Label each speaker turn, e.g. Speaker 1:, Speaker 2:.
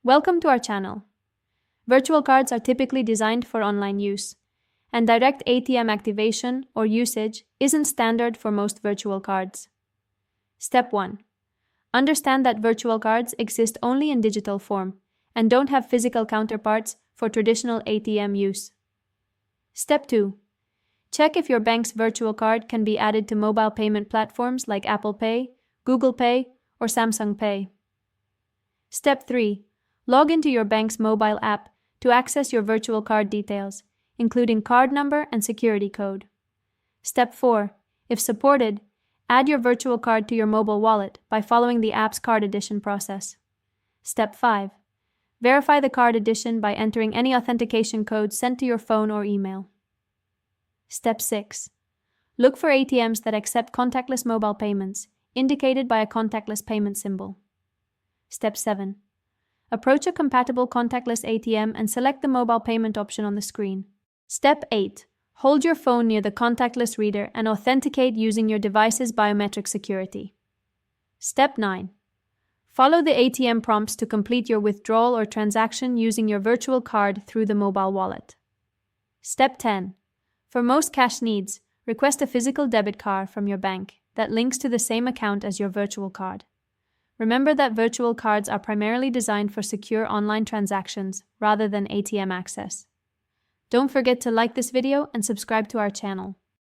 Speaker 1: Welcome to our channel. Virtual cards are typically designed for online use, and direct ATM activation or usage isn't standard for most virtual cards. Step 1. Understand that virtual cards exist only in digital form and don't have physical counterparts for traditional ATM use. Step 2. Check if your bank's virtual card can be added to mobile payment platforms like Apple Pay, Google Pay, or Samsung Pay. Step 3. Log into your bank's mobile app to access your virtual card details, including card number and security code. Step 4. If supported, add your virtual card to your mobile wallet by following the app's card addition process. Step 5. Verify the card addition by entering any authentication code sent to your phone or email. Step 6. Look for ATMs that accept contactless mobile payments, indicated by a contactless payment symbol. Step 7. Approach a compatible contactless ATM and select the mobile payment option on the screen. Step 8. Hold your phone near the contactless reader and authenticate using your device's biometric security. Step 9. Follow the ATM prompts to complete your withdrawal or transaction using your virtual card through the mobile wallet. Step 10. For most cash needs, request a physical debit card from your bank that links to the same account as your virtual card. Remember that virtual cards are primarily designed for secure online transactions rather than ATM access. Don't forget to like this video and subscribe to our channel.